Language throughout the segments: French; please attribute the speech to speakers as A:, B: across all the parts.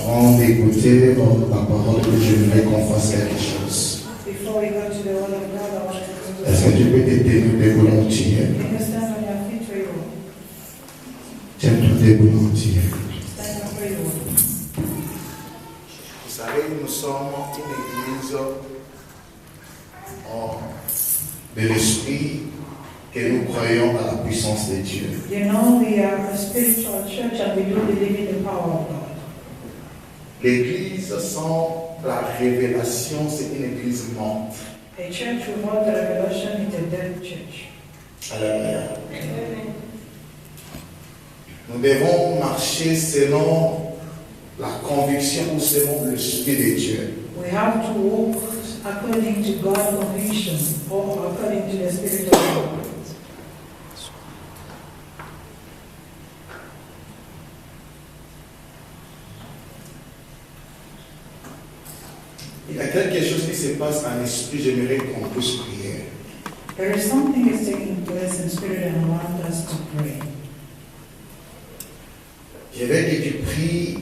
A: Avant d'écouter la parole de Dieu, je voudrais qu'on fasse quelque chose. Est-ce que tu peux te tenir debout entier? Tiens-toi debout entier. Vous savez, nous sommes une église de l'esprit que nous croyons à la puissance de Dieu.
B: You know, we are a spiritual church and we do believe in the power of God.
A: L'église sans la révélation, c'est une église morte.
B: A church without the revelation is a dead church.
A: Alléluia. Nous devons marcher selon la conviction ou selon l'esprit de Dieu.
B: We have to walk according to God's conviction or according to the Spirit of God.
A: Il y a quelque chose qui se passe en esprit, j'aimerais qu'on puisse prier.
B: There is something that's taking place in spirit and I want us to pray.
A: Je veux que tu pries,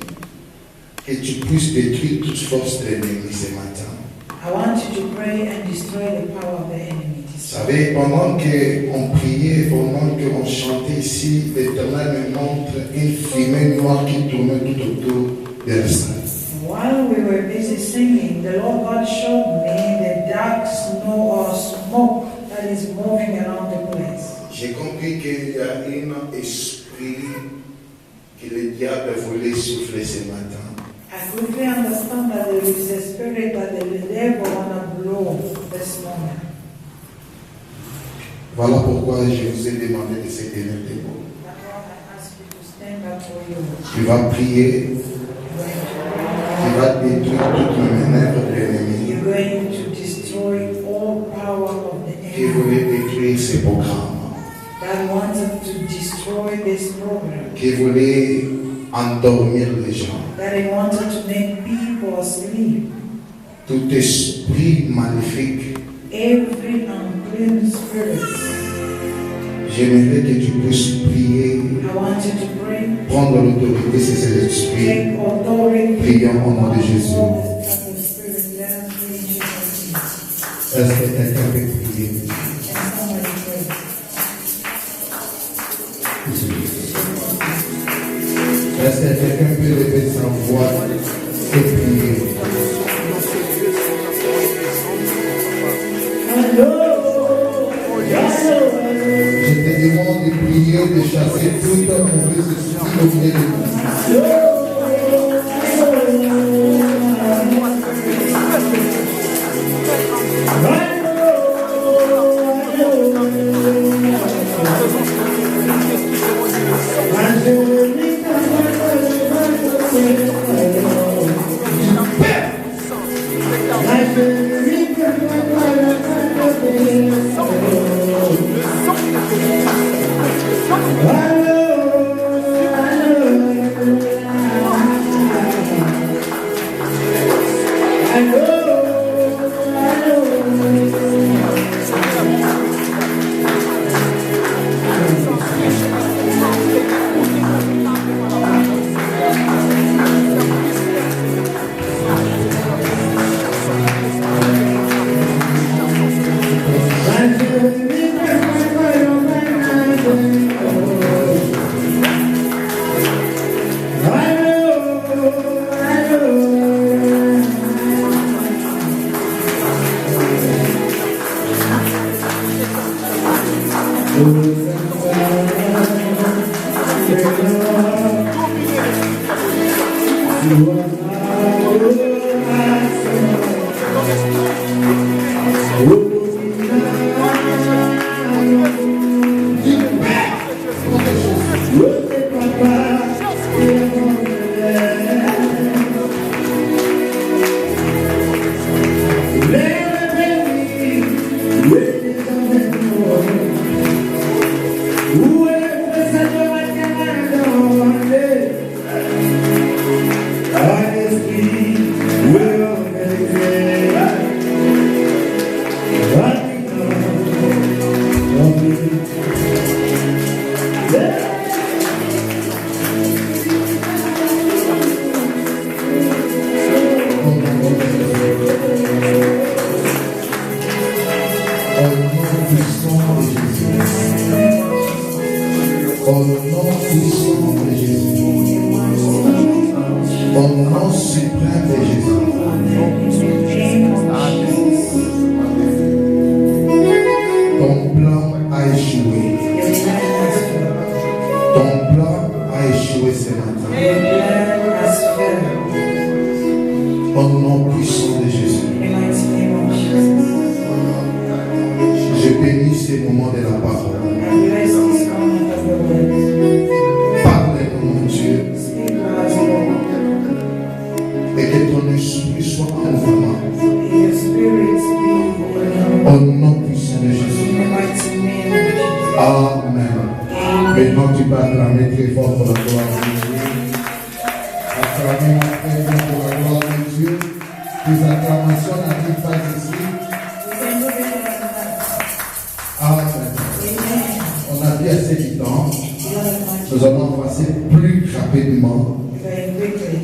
A: que tu puisses détruire toute force de l'ennemi ce matin.
B: I want you to pray and destroy the power of the enemy.
A: Vous savez, pendant qu'on priait, pendant qu'on chantait ici, l'Éternel me montre une fumée noire qui tournait tout autour de la salle.
B: While we were busy singing, the Lord God showed me the dark snow or smoke that is moving around the place.
A: J'ai compris qu'il y a un esprit que le diable voulait souffler ce matin.
B: I quickly understand that there is a spirit that the devil want to blow this moment.
A: Voilà pourquoi je vous ai demandé de se tenir debout.
B: That's why I ask you to stand up for you.
A: Tu vas prier, tu vas détruire toute la manœuvre de l'ennemi
B: You're going to destroy all power of the
A: qui
B: enemy
A: voulait détruire ces programmes,
B: that wanted to destroy this program,
A: qui voulait endormir les gens.
B: that he wanted to make people asleep.
A: tout esprit maléfique,
B: every unclean spirit.
A: j'aimerais que tu puisses prier,
B: I want you to pray.
A: prendre l'autorité sur ces esprits.
B: Take authority.
A: Prions au nom de Jésus.
B: All the type of spirit. Let us pray in Jesus' name.
A: Est-ce que quelqu'un peut prier?
B: And somebody pray.
A: Est-ce que quelqu'un peut lever sa voix et prier? Je te demande de prier, de chasser tout un mauvais esprit au milieu de nous.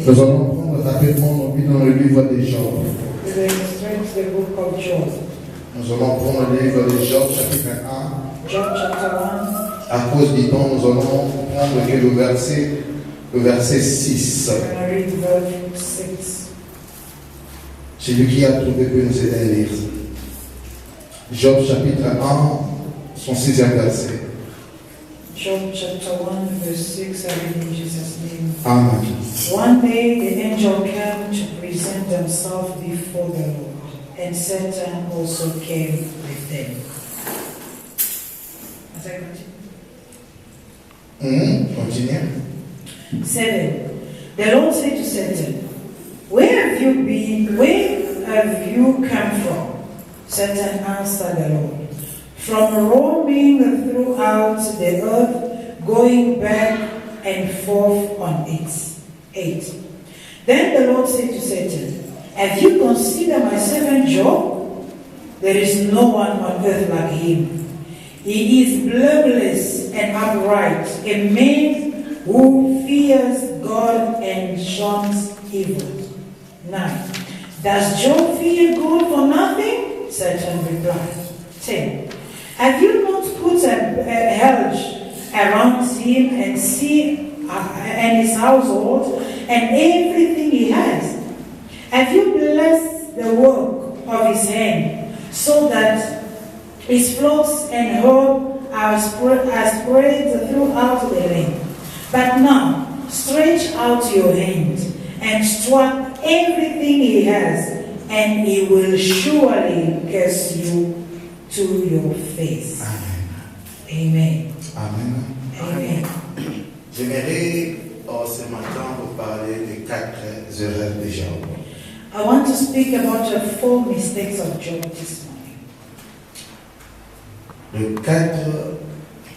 A: Nous allons prendre rapidement nos vies dans le livre des Job. Nous allons prendre le livre de Job, chapitre 1.
B: Job chapter 1.
A: À cause du temps, nous allons prendre que le verset 6. Celui qui a trouvé peut nous aider à lire. Job chapitre 1, son 6e verset.
B: Job chapter 1 verse 6, I read in Jesus' name.
A: Amen.
B: One day the angel came to present himself before the Lord, and Satan also came with them. As I continue.
A: Continue.
B: 7. The Lord said to Satan, Where have you been? Where have you come from? Satan answered the Lord, From roaming throughout the earth, going back and forth on it. 8. Then the Lord said to Satan, Have you considered my servant Job? There is no one on earth like him. He is blameless and upright, a man who fears God and shuns evil. 9. Does Job fear God for nothing? Satan replied. 10. Have you not put a hedge around him and his household and everything he has? Have you blessed the work of his hand so that his flocks and herb are spread throughout the land? But now, stretch out your hand and strike everything he has, and he will surely curse you to your face. Amen.
A: Amen.
B: Amen.
A: J'aimerais ce matin vous parler des 4 erreurs de Job.
B: I want to speak about the 4 mistakes of Job this morning.
A: Les 4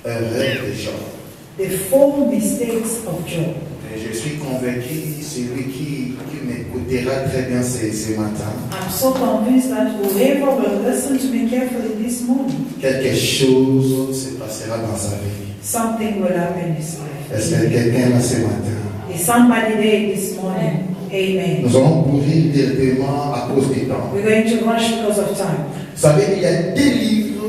A: erreurs de Job.
B: The 4 mistakes of Job.
A: Et je suis convaincu, celui qui m'écoutera très bien ce matin,
B: I'm so convinced that whoever will listen to me carefully this morning,
A: quelque chose se passera dans sa vie.
B: something will happen in his
A: Est-ce
B: life.
A: que quelqu'un là ce matin?
B: Is somebody there this morning? Amen.
A: Nous allons courir directement à cause du temps.
B: We're going to rush because of time.
A: Vous savez, il y a 2 livres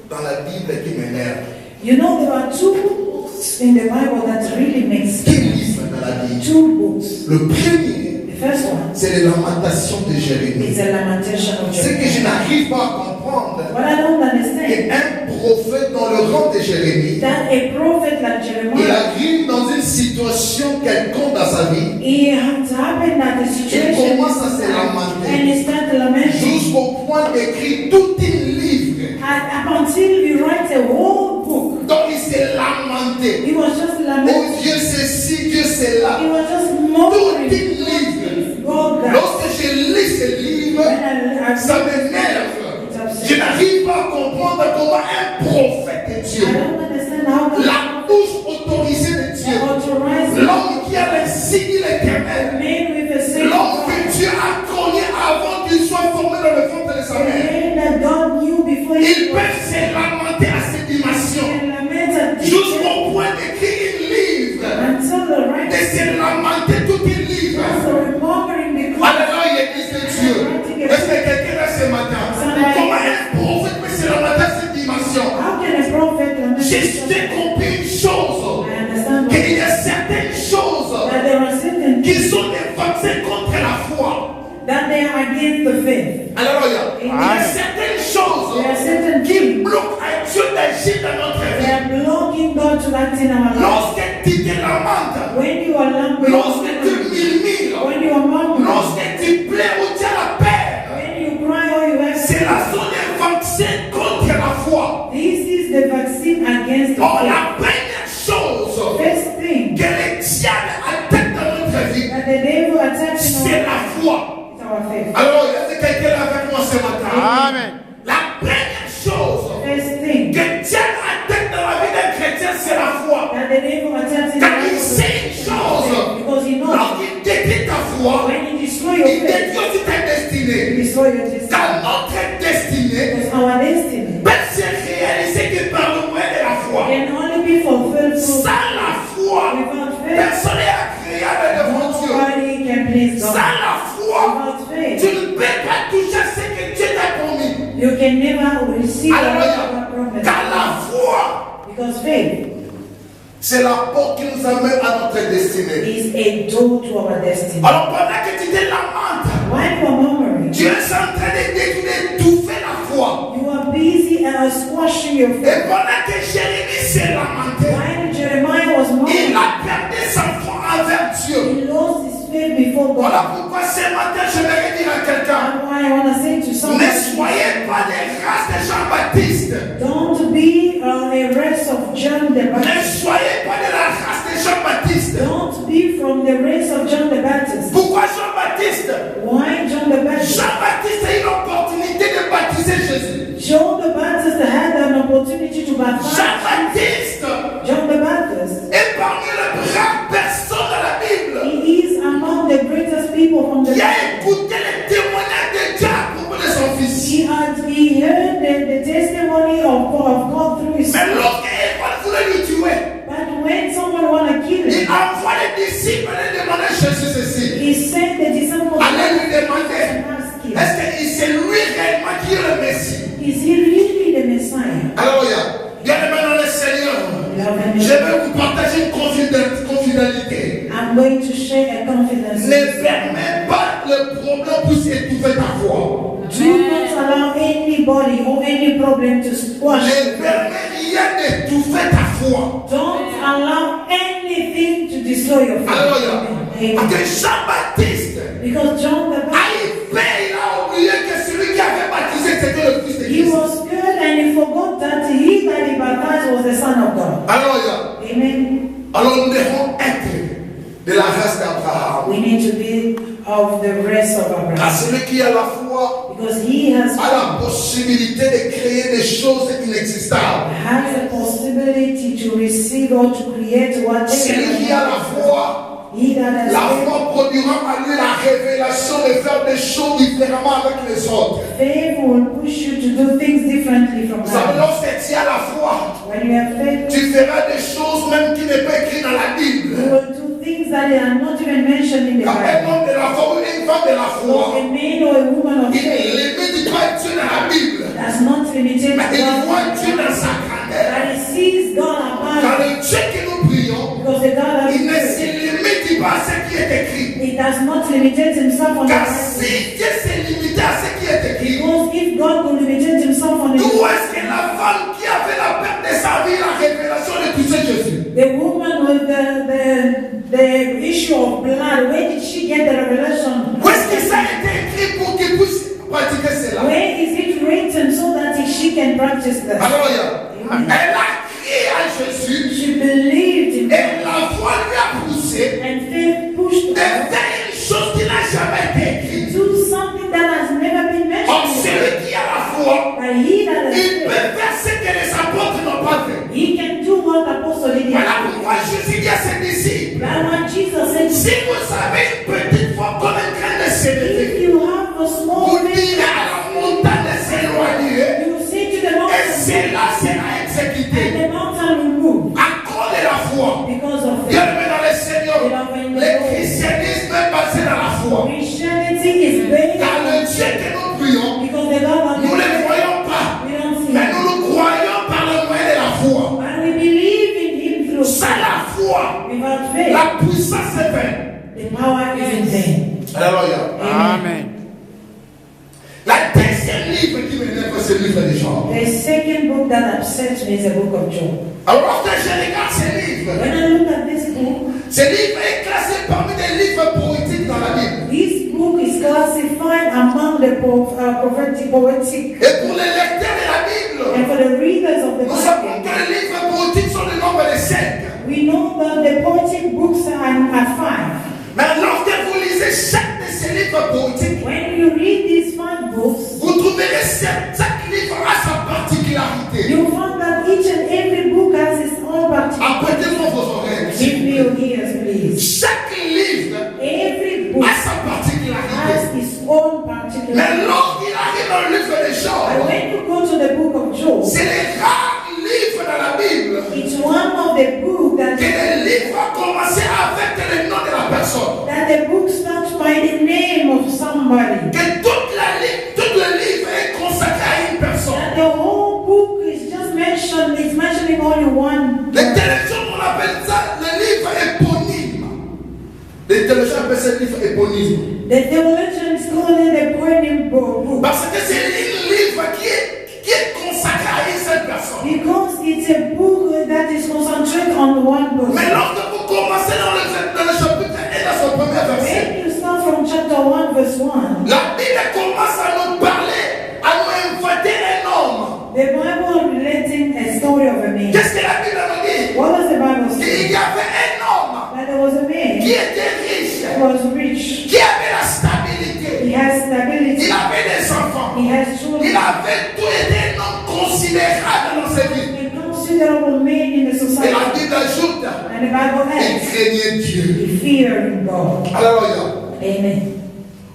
A: dans la Bible qui m'énervent.
B: You know, there are 2 books in the Bible that really make
A: 2
B: sense.
A: livres dans la Bible.
B: 2 books.
A: Le premier,
B: The first one
A: c'est les lamentations de Jérémie.
B: is the lamentation of
A: Ce
B: Job.
A: que je n'arrive pas à comprendre,
B: What I don't understand,
A: qu'un prophète dans le rang de Jérémie,
B: that a prophet like
A: il
B: Jeremiah,
A: arrive dans une situation quelconque dans sa vie,
B: he had happened at the
A: il
B: situation
A: commence à se lamenter,
B: and he started lamenting.
A: jusqu'au point d'écrire tout un livre.
B: Up until he writes a whole book.
A: Donc il s'est lamenté.
B: He was just
A: Oh
B: lamenting.
A: Dieu ceci, Dieu cela.
B: He was just
A: Tout
B: murmuring.
A: un livre.
B: God, that.
A: Lorsque je lis ce livre,
B: When
A: ça m'énerve. Je n'arrive pas à comprendre comment un prophète de Dieu,
B: I don't understand how God
A: la bouche autorisée de Dieu,
B: authorized
A: l'homme qui a le signe éternel,
B: man with a saying,
A: l'homme que Dieu a connu avant qu'il soit formé dans le ventre de sa mère,
B: man that God knew before
A: il
B: he
A: peut se lamenter à cette dimension,
B: and lament at this
A: jusqu'au point d'écrire un livre,
B: until the
A: de
B: right
A: se lamenter tout un livre.
B: so remembering because
A: Alléluia, Église de Dieu. Est-ce que quelqu'un là ce matin, comment un prophète peut se lamenter à cette dimension?
B: how can a prophet lament?
A: J'ai compris une chose,
B: I understand
A: qu'il y a certaines choses
B: that there are certain
A: qui sont des vaccins contre la foi.
B: that they are against the faith.
A: Alléluia. Il y a certaines choses
B: There are certain
A: qui
B: things
A: bloquent à Dieu d'agir dans notre
B: that
A: vie.
B: are blocking God to act in our life.
A: Lorsque tu te lamentes,
B: When you are lamenting,
A: lorsque tu murmures,
B: when you are murmuring,
A: lorsque tu pleures ou tu as la paix,
B: when you cry or you have
A: c'est la zone des vaccins contre la foi.
B: this is the vaccine against the
A: Or
B: faith.
A: la première chose
B: First thing
A: que le diable attaque dans notre vie,
B: that the devil attacks in
A: c'est
B: our
A: la foi.
B: is our faith.
A: Alors, il y a quelqu'un là avec moi ce matin.
C: Amen.
A: La première chose
B: First thing
A: que diable attaque dans la vie d'un chrétien, c'est la foi.
B: that the devil attacks in
A: Quand
B: our
A: il sait une chose,
B: because he knows
A: lorsqu'il détruit ta foi,
B: when you destroy your
A: il
B: faith,
A: détruit aussi ta
B: you
A: destinée.
B: destroy your destiny.
A: Car notre destinée
B: Because our destiny
A: peut se réaliser que par le moyen de la foi.
B: can only be fulfilled through
A: Sans la foi,
B: without faith.
A: personne n'est agréable devant Dieu.
B: Nobody can please
A: Sans
B: God.
A: la foi,
B: Without
A: tu
B: faith,
A: ne peux pas toucher ce que Dieu t'a promis.
B: you can never receive what
A: Alléluia.
B: God promised.
A: Car la foi,
B: Because faith
A: c'est la porte qui nous amène à notre destinée.
B: is a door to our destiny.
A: Alors pendant que tu te lamentes,
B: While you are murmuring,
A: Dieu est en train d'étouffer la foi.
B: you are busy squashing your
A: Et
B: faith.
A: pendant que Jérémie s'est lamenté,
B: While Jeremiah was
A: il
B: murmuring,
A: a perdu sa foi envers Dieu.
B: he lost his faith before God.
A: Voilà pourquoi ce matin je vais dire à quelqu'un,
B: That's why I want to say to
A: ne
B: somebody,
A: soyez pas des races de Jean-Baptiste.
B: don't be a race of John the
A: Ne
B: Baptist.
A: soyez pas de la race de Jean-Baptiste.
B: Don't be from the race of John the Baptist.
A: Pourquoi Jean-Baptiste?
B: Why John the Baptist?
A: Jean-Baptiste a eu l'opportunité de baptiser Jésus.
B: John the Baptist had an opportunity to baptize.
A: Jean-Baptiste
B: John the Baptist,
A: est parmi les braves personnes de la Bible
B: he is among the greatest people from the
A: qui a écouté les témoignages
B: he heard the testimony of God through his
A: Mais
B: son.
A: lorsqu'il voulait le tuer,
B: But when someone want to kill
A: il
B: him,
A: envoie les disciples aller demander Jésus ceci.
B: he sent the disciples
A: Allez lui demander,
B: and ask him,
A: est-ce que c'est lui réellement qui est le Messie?
B: is he really the Messiah?
A: Alléluia. Bien-aimé dans le Seigneur, je vais vous partager une confidentialité.
B: I'm going to share a confidence.
A: Ne permets pas le problème puisse étouffer ta foi.
B: Do not allow anybody or any problem to squash.
A: Ne permets rien d'étouffer ta foi.
B: Don't allow anything to destroy your faith.
A: Alléluia.
B: Amen.
A: Parce que Jean-Baptiste
B: Because John the
A: a
B: Baptist,
A: eu peur, il a oublié que celui qui avait baptisé c'était le Fils de
B: he
A: Christ.
B: was scared and he forgot that he that he baptized was the Son of God.
A: Alléluia.
B: Amen.
A: Alors nous devons être de la race d'Abraham.
B: We need to be of the rest of
A: À
B: Abraham.
A: celui qui a la foi
B: Because he
A: a la
B: has
A: possibilité de créer des choses inexistables.
B: a possibility to receive or to create
A: Celui qui a la
B: whatever.
A: foi,
B: He that has
A: la
B: faith,
A: foi produira à lui la révélation de faire des choses différemment avec les autres.
B: faith will push you to do things differently from
A: Vous savez,
B: others.
A: lorsque tu as la foi,
B: When you have faith,
A: tu feras des choses même qui n'est pas écrites dans la Bible.
B: you will do things that are not even mentioned in the
A: Quand un
B: Bible.
A: homme de la foi ou une femme de la
B: So
A: foi,
B: a man or a woman of
A: il
B: faith
A: ne limite pas Dieu dans la Bible,
B: does not limited
A: mais il voit Dieu
B: God,
A: dans sa grandeur.
B: but he sees God
A: Car
B: above.
A: le Dieu que nous prions,
B: Because the God of
A: il ne
B: faith,
A: se limite pas à ce qui est écrit.
B: he does not limited himself on the
A: Car
B: Bible.
A: si Dieu s'est limité à ce qui est écrit,
B: Because if God could limited himself on
A: d'où
B: the
A: est-ce que la femme qui avait la perte de sa vie, la révélation de toucher Jésus?
B: the woman with the issue of blood, where did she get the revelation?
A: Où est-ce que ça a été écrit pour qu'il puisse pratiquer cela?
B: Where is it written so that she can practice that?
A: Alléluia.
B: Amen.
A: Elle a crié à Jésus
B: She believed in
A: et
B: God,
A: la foi lui a poussé
B: and faith pushed
A: de
B: her
A: faire une chose qui n'a jamais été écrite.
B: to do something that has never been
A: Or
B: mentioned.
A: celui qui a la foi,
B: But he that has
A: il
B: faith,
A: peut faire ce que les apôtres n'ont pas fait.
B: he can do what Apostle did.
A: Voilà pourquoi Jésus dit à ses disciples,
B: That's what Jesus said.
A: si vous avez une petite foi comme un grain de
B: If
A: sénévé,
B: you have a small
A: vous
B: faith,
A: direz à la montagne de s'éloigner
B: you say to the
A: et
B: mountain,
A: cela sera exécuté.
B: and the mountain will move
A: À cause de la foi.
B: because of faith.
A: Bien-aimé dans le Seigneur, le christianisme est basé dans la foi.
B: Christianity is based
A: Car le Dieu que nous prions,
B: because the God of
A: nous ne le voyons pas,
B: we don't see
A: mais
B: him.
A: nous le croyons par le moyen de la foi.
B: But we believe in him through
A: Sans la foi,
B: without faith.
A: la puissance est vaine.
B: The power is in vain.
A: Alléluia.
C: Amen.
A: La deuxième livre qui m'énerve, c'est le livre de Jean.
B: The second book that upsets me is the book of Job.
A: Alors lorsque je regarde ce livre,
B: When I look at this book,
A: ce livre est classé parmi des livres poétiques dans la Bible.
B: this book is classified among the prophetic, poetic,
A: Et pour les lecteurs de la Bible,
B: and for the readers of the
A: nous savons
B: Bible,
A: que les livres poétiques sont le nombre de 5.
B: we know that the poetic books are five.
A: Mais lorsque vous lisez chaque de ces livres poétiques,
B: When you read these five books,
A: vous trouverez chaque livre a sa particularité.
B: you find that each and every book has its own particular.
A: Apprêtez-moi vos oreilles.
B: Give me your ears, please.
A: Chaque livre
B: Every book
A: a sa particularité.
B: has its own particular.
A: Mais lorsqu'il arrive dans le livre de
B: And
A: Job,
B: when you go to the book of Job,
A: c'est les rares livres dans la Bible
B: it's one of the books
A: que le livre a commencé avec le nom de la personne.
B: that the book starts by the name of somebody.
A: Que tout le livre est consacré à une personne.
B: That the whole book is just mentioned, it's mentioning only one.
A: Les télévisions, on appelle ça le livre éponyme. Les télévisions appellent ce livre éponyme.
B: The theologians call it the poem book
A: Parce que c'est un livre qui est consacré à une seule personne.
B: because it's a book that is concentrated on one book.
A: Mais lorsque vous commencez dans le chapitre 1 dans son premier verset,
B: When you start from chapter 1, verse 1,
A: la Bible commence à nous parler, à nous inventer un homme.
B: the Bible relating a story of a man.
A: Qu'est-ce que la Bible nous dit?
B: What does the Bible say?
A: Il y avait un homme
B: That there was a man
A: qui était riche,
B: who was rich.
A: qui avait la stabilité,
B: He has stability.
A: il avait des enfants,
B: He has
A: il
B: children.
A: avait tout été un homme considérable dans sa vie.
B: A considerable man in the
A: Et la
B: society.
A: Bible ajoute,
B: And the Bible
A: il
B: adds,
A: craignait Dieu.
B: he feared God.
A: Alléluia.
B: Amen.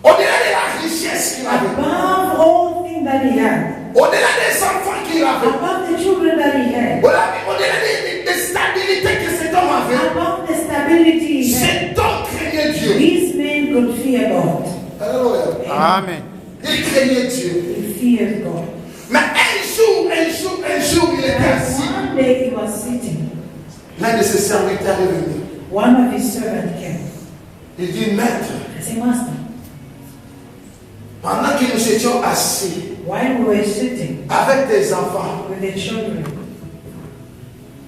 A: Au-delà de la richesse qu'il avait,
B: Above all things that he had,
A: au-delà des enfants qu'il avait,
B: above the children that he had,
A: au-delà des stabilités que cet homme avait,
B: above the stability he had,
A: cet homme craignait Dieu.
B: this man could fear God.
A: Alléluia.
C: Amen.
A: Il craignait Dieu.
B: He feared God.
A: Mais un jour, il était assis.
B: One day he was sitting.
A: L'un de ses serviteurs est venu.
B: One of his servants came.
A: Il dit, Maître,
B: I said, Master,
A: pendant que nous étions assis
B: while we were sitting
A: avec des enfants,
B: with the children,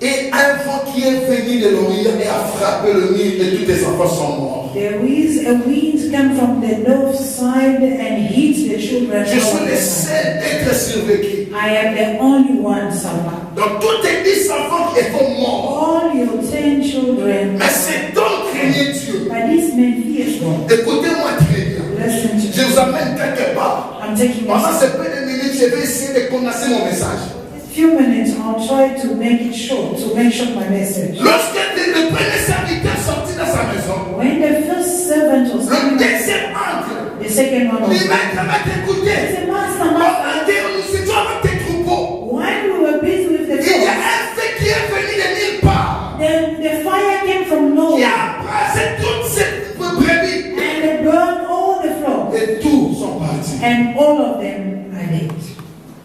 A: et un vent qui est venu de l'Orient et a frappé le mur et tous tes enfants sont morts.
B: there is a wind come from the north side and hit the children.
A: Je suis le seul être survécu.
B: I am the only one survived.
A: Donc tous tes 10 enfants étaient morts.
B: All your 10 children,
A: Mais cet homme craignait Dieu.
B: but this man fears God.
A: Écoutez-moi très bien.
B: Listen to
A: Je
B: me.
A: vous amène quelque part.
B: I'm taking
A: Pendant
B: this
A: ces peu de minutes, je vais essayer de condenser mon message.
B: few minutes. I'll try to make it short, to make short my message.
A: Lorsque le premier serviteur sortit de sa maison,
B: When the first servant was
A: le
B: coming,
A: deuxième entre.
B: the second one was
A: Il m'a écouté.
B: I said, Master,
A: Pendant
B: Master,
A: que nous étions avec tes troupeaux,
B: while we were busy with the
A: il y a
B: flock,
A: un feu qui est venu de nulle part.
B: the fire came from
A: Qui
B: nowhere
A: a embrasé toutes ces brebis.
B: and it burned all the flock,
A: Et tous sont partis.
B: and all of them are dead.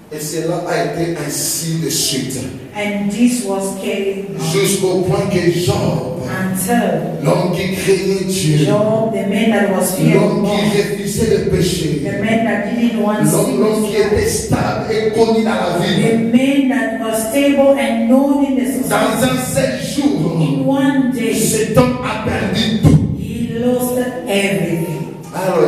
A: Et cela a été ainsi de suite.
B: And this was carried on
A: Jusqu'au point que Job,
B: until
A: l'homme qui craignait Dieu,
B: Job, the man that was
A: l'homme
B: fearing
A: qui
B: God,
A: refusait le péché,
B: the man that didn't want
A: l'homme qui
B: sin,
A: était stable et connu dans la
B: the
A: vie,
B: man that was stable and known in the society,
A: dans un seul jour,
B: in one day,
A: cet homme a perdu tout.
B: he lost everything.
A: Alors,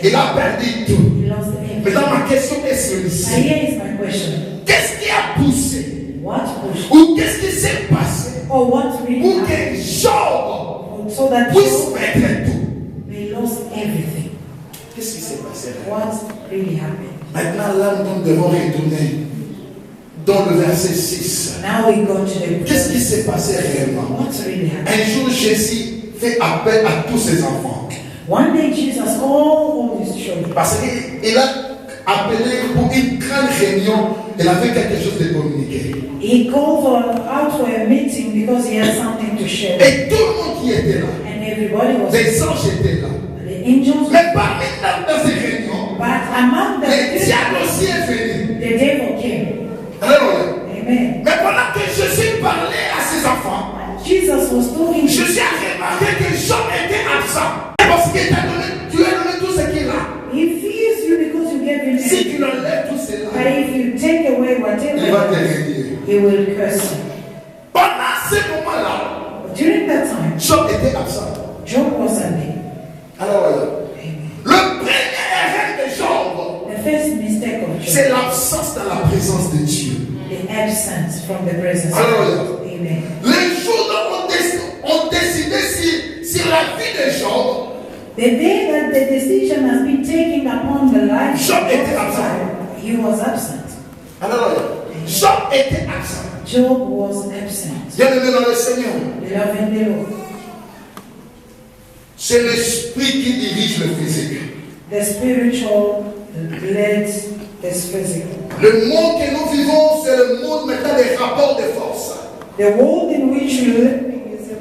A: il a perdu tout.
B: He lost everything.
A: Maintenant, ma question est
B: Now
A: celle-ci.
B: here is my question.
A: Qu'est-ce qui a poussé
B: What pushed
A: ou qu'est-ce qui s'est passé
B: or what really
A: pour
B: happened
A: que Job
B: so that
A: puisse
B: Job
A: perdre tout?
B: they lost everything?
A: Qu'est-ce qui s'est passé là?
B: What really happened?
A: Maintenant, là, nous devons retourner dans le verset 6.
B: Now we go to the
A: Qu'est-ce qui s'est passé réellement?
B: what really happened?
A: Un jour, Jésus fait appel à tous ses enfants.
B: One day Jesus called all his children
A: Parce qu'il a appelé pour une grande réunion. Il avait quelque chose de communiquer.
B: He called out for a meeting because he had something to share.
A: Et tout le monde qui était là,
B: And everybody was
A: les anges étaient là.
B: the angels.
A: Mais parmi dans ces réunions,
B: But among
A: le
B: the
A: diable aussi est venu.
B: the devil came.
A: Alléluia.
B: Amen.
A: Mais pendant que Jésus parlait à ses enfants,
B: Jesus was talking to
A: Jésus a remarqué que Job était absent. Parce qu'il t'a donné, tu as donné tout ce qu'il a.
B: He fears you because you gave him
A: Si
B: everything.
A: tu l'enlèves tout
B: But
A: cela,
B: if you take away
A: il va te
B: whatever,
A: régner.
B: he will curse you.
A: Pendant ce moment-là,
B: But during that time,
A: Job était absent.
B: Job wasn't there.
A: Alors,
B: Amen.
A: le premier erreur de Job,
B: The first mistake of
A: c'est
B: Job,
A: l'absence dans la présence de Dieu.
B: the absence from the presence of
A: Hallelujah.
B: God. Amen.
A: Les jours dont on décidé sur la vie de Job,
B: The day that the decision has been taken upon the life of
A: Job était
B: Job,
A: absent.
B: he was absent.
A: Alléluia. Job était absent.
B: Job was absent.
A: Bien-aimé dans le Seigneur,
B: Beloved in the Lord,
A: c'est l'esprit qui dirige le physique.
B: the spiritual led this physical.
A: Le monde que nous vivons, c'est le monde maintenant des rapports de force.
B: The world in which we live is a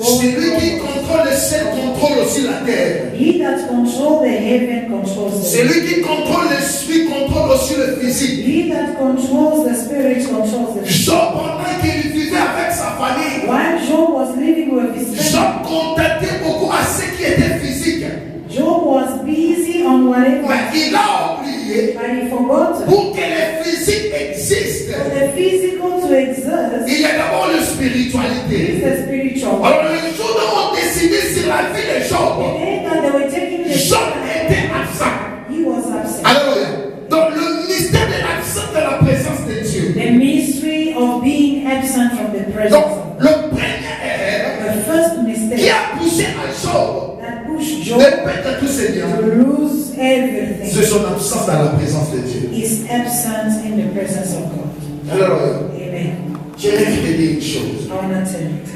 A: C'est lui qui
B: world.
A: contrôle le ciel, contrôle aussi la terre.
B: He that controls the heaven controls the
A: C'est
B: earth.
A: lui qui contrôle l'esprit, contrôle aussi le physique.
B: He that controls the spirit controls the physical.
A: Job, pendant qu'il vivait avec sa famille,
B: While Job was living with his family,
A: Job contactait beaucoup à ce qui était physique.
B: Job was busy on whatever,
A: Mais il a oublié,
B: but he forgot
A: pour que le physique existe,
B: for the physical to exist.
A: il y a d'abord la
B: Is
A: spiritualité.
B: the spiritual.
A: Alors le jour où on décidé sur la vie de
B: The
A: Job,
B: day that they were taking the
A: Job était absent.
B: he was absent.
A: Alléluia. Donc le mystère de l'absence de la présence de Dieu.
B: The mystery of being absent from the presence
A: Donc
B: of God.
A: le premier erreur
B: The first
A: qui
B: mistake
A: a poussé à Job
B: that pushed
A: de
B: Job
A: perdre tous ses biens,
B: to lose everything
A: c'est son absence dans la présence de Dieu.
B: is absence in the presence of God.
A: Alléluia.
B: Amen.
A: J'aimerais te dire une chose.
B: I want to tell you this.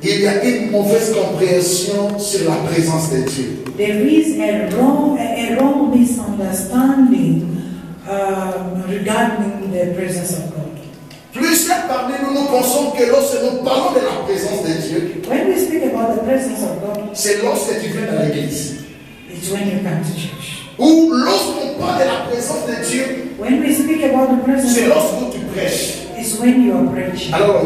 A: Il y a une mauvaise compréhension sur la présence de Dieu.
B: There is a wrong misunderstanding regarding the presence of God.
A: Plusieurs parmi nous pensons que lorsque nous parlons de la présence de Dieu,
B: When we speak about the presence of God,
A: c'est lorsque tu viens dans l'église.
B: it's when you come to church.
A: Ou lorsqu'on parle de la présence de Dieu,
B: When we speak about the presence
A: c'est
B: of God,
A: lorsque tu prêches.
B: it's when you are preaching.
A: Alors,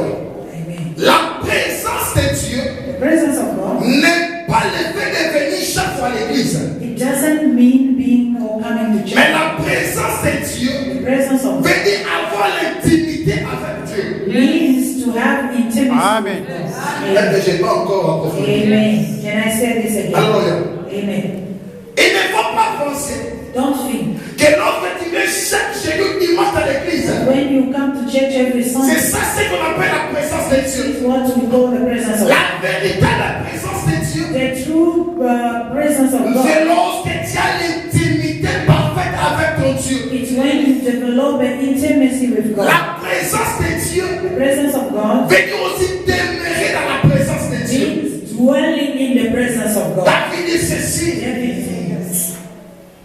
B: Amen.
A: la présence de Dieu
B: The presence of God,
A: n'est pas le fait de venir chaque fois à l'église.
B: it doesn't mean being or coming to
A: Mais
B: church.
A: la présence de Dieu
B: The presence of God
A: veut dire avoir l'intimité avec Dieu.
B: means to have intimacy
C: Amen.
B: with God.
A: Peut-être que je n'ai pas encore approfondi.
B: Amen. Can I say this again?
A: Alléluia.
B: Amen.
A: Il ne faut pas penser
B: Don't think
A: que lorsque tu viens chaque jeudi dimanche à l'église,
B: when you come to church every
A: c'est
B: Sunday,
A: ça ce qu'on appelle la présence de
B: this
A: Dieu.
B: is what we call the presence of God.
A: La véritable présence de Dieu,
B: The true presence of
A: c'est
B: God.
A: lorsque tu as l'intimité parfaite avec ton Dieu.
B: It's when you develop an intimacy with God.
A: La présence de Dieu
B: The presence of God
A: veut dire aussi demeurer dans la présence de Dieu.
B: means dwelling in the presence of God.
A: David dit ceci.
B: Everything.